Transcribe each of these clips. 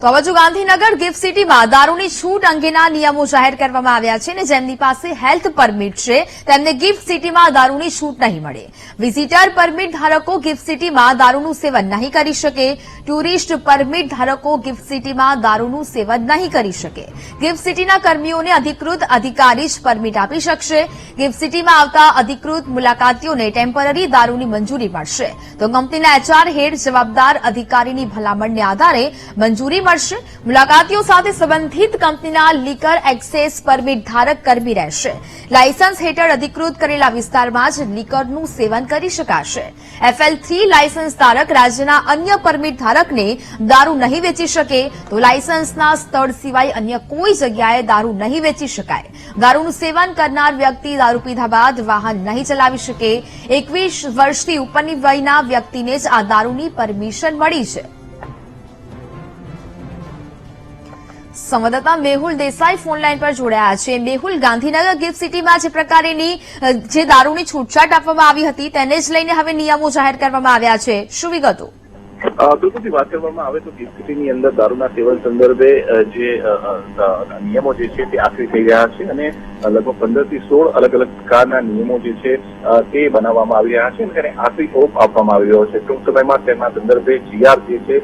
તો હવે જો ગાંધીનગર ગિફ્ટ સિટીમાં દારૂની છૂટ અંગેના નિયમો જાહેર કરવામાં આવ્યા છે અને જેમની પાસે હેલ્થ પરમિટ છે તેમને ગિફ્ટ સિટીમાં દારૂની છૂટ નહીં મળે। વિઝિટર પરમિટ ધારકો ગિફ્ટ સિટીમાં દારૂનું સેવન નહીં કરી શકે। ટુરિસ્ટ પરમિટ ધારકો ગિફ્ટ સિટીમાં દારૂનું સેવન નહીં કરી શકે। ગિફ્ટ સિટીના કર્મીઓને અધિકૃત અધિકારી જ પરમિટ આપી શકશે। ગિફ્ટ સિટીમાં આવતા અધિકૃત મુલાકાતીઓને ટેમ્પરરી દારૂની મંજૂરી મળશે તો કંપનીના એચઆર હેડ જવાબદાર અધિકારીની ભલામણને આધારે મંજૂરી મળશે। મુલાકાતીઓ સાથે સંબંધિત કંપનીના લીકર એક્સેસ પરમિટ ધારક કર્મી રહેશે। લાયસન્સ હેઠળ અધિકૃત કરેલા વિસ્તારમાં જ લીકરનું સેવન કરી શકાશે। FL3 લાયસન્સ ધારક રાજ્યના અન્ય પરમિટ ધારકને દારૂ નહીં વેચી શકે તો લાયસન્સના સ્થળ સિવાય અન્ય કોઈ જગ્યાએ દારૂ નહીં વેચી શકાય। દારૂનું સેવન કરનાર વ્યક્તિ દારૂ પીધા બાદ વાહન નહીં ચલાવી શકે। 21 વર્ષથી ઉપરની વયના વ્યક્તિને જ આ દારૂની પરમિશન મળી છે। સંવાદદાતા મેહુલ દેસાઈ ફોનલાઈન પર જોડાયા છે। મેહુલ, ગાંધીનગર ગિફ્ટ સિટીમાં જે પ્રકારેની જે દારૂની છૂટછાટ આપવામાં આવી હતી તેને જ લઈને હવે નિયમો જાહેર કરવામાં આવ્યા છે, શું વિગતો? બિલકુલથી વાત કરવામાં આવે તો ગિફ્ટ સિટીની અંદર દારૂના સેવન સંદર્ભે જે નિયમો જે છે તે આખરી થઈ રહ્યા છે અને લગભગ 15 થી 16 અલગ અલગ પ્રકારના નિયમો જે છે તે બનાવવામાં આવી રહ્યા છે અને તેને આખરી ઓપ આપવામાં આવી રહ્યો છે। ટૂંક સમયમાં તેના સંદર્ભે GR જે છે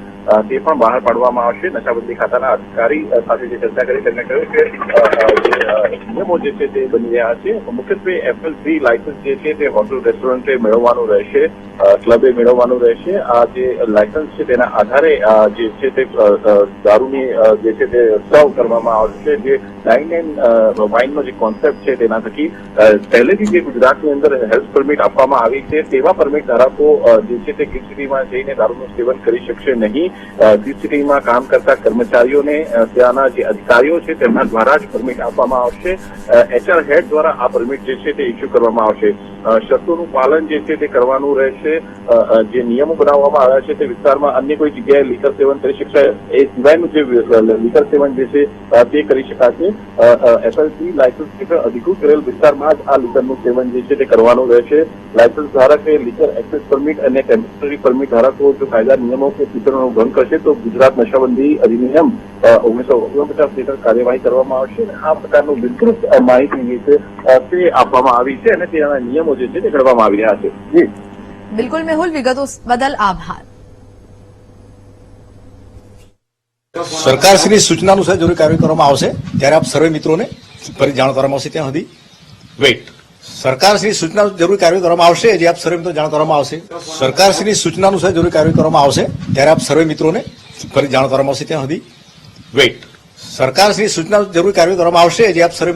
તે પણ બહાર પાડવામાં આવશે। નશાબંધી ખાતાના અધિકારી સાથે જે ચર્ચા કરી તેમણે કહ્યું કે જે નિયમો જે છે તે બની રહ્યા છે। મુખ્યત્વે FL3 લાયસન્સ જે છે તે હોટલ રેસ્ટોરન્ટે મેળવવાનું રહેશે, ક્લબે મેળવવાનું રહેશે। આ જે લાયસન્સ છે તેના આધારે જે છે તે દારૂની જે છે તે સર્વ કરવામાં આવશે। જે ડાઇન એન્ડ વાઇનનો જે કોન્સેપ્ટ છે તેના થકી પહેલેથી જે ગુજરાતની અંદર હેલ્થ પરમિટ આપવામાં આવી છે તેવા પરમિટ ધારકો જે છે તે ગિફ્ટ સિટીમાં જઈને દારૂનું સેવન કરી શકશે નહીં। ગિફ્ટ સિટીમાં કામ કરતા કર્મચારીઓને ત્યાંના જે અધિકારીઓ છે તેમના દ્વારા જ પરમિટ આપવામાં આવશે। HR હેડ દ્વારા આ પરમિટ જે છે તે ઇસ્યુ કરવામાં આવશે। શરતોનું પાલન જે છે તે કરવાનું રહેશે। જે નિયમો બનાવવામાં આવ્યા છે તે વિસ્તારમાં અન્ય કોઈ જગ્યાએ લીકર સેવન કરી શકશે એ સિવાયનું જે લીકર સેવન જે છે તે કરી શકાશે। FL3 લાયસન્સ હેઠળ અધિકૃત કરેલ વિસ્તારમાં જ આ લીકરનું સેવન જે છે તે કરવાનું રહેશે। લાયસન્સ ધારકે લીકર એક્સેસ પરમિટ અને ટેમ્પરરી પરમિટ ધારકો જો કાયદા નિયમો કે સૂચનોનો ભંગ કરશે તો ગુજરાત નશાબંધી અધિનિયમ 1949 હેઠળ કાર્યવાહી કરવામાં આવશે અને આ પ્રકારનું વિસ્તૃત માહિતી જે છે તે આપવામાં આવી છે અને તેના નિયમો જે છે તે ઘડવામાં આવી રહ્યા છે। બિલકુલ મેહુલ, વિગતો બદલ આભાર। સરકારશ્રીની સૂચના અનુસાર જરૂરી કાર્યવાહી કરવામાં આવશે ત્યારે આપ સર્વે મિત્રોને ફરી જાણ કરવામાં આવશે। ત્યાં સુધી વેઇટ સરકારશ્રીની સૂચના જરૂરી કાર્યવાહી કરવામાં આવશે જે આપ સર્વે મિત્રો જાણ કરવામાં આવશે। સરકારશ્રીની સૂચના અનુસાર જરૂરી કાર્યવાહી કરવામાં આવશે ત્યારે આપ સર્વે મિત્રોને ફરી જાણ કરવામાં આવશે। ત્યાં સુધી વેઇટ સરકારશ્રીની સૂચના જરૂરી કાર્યવાહી કરવામાં આવશે જે આપ સર્વે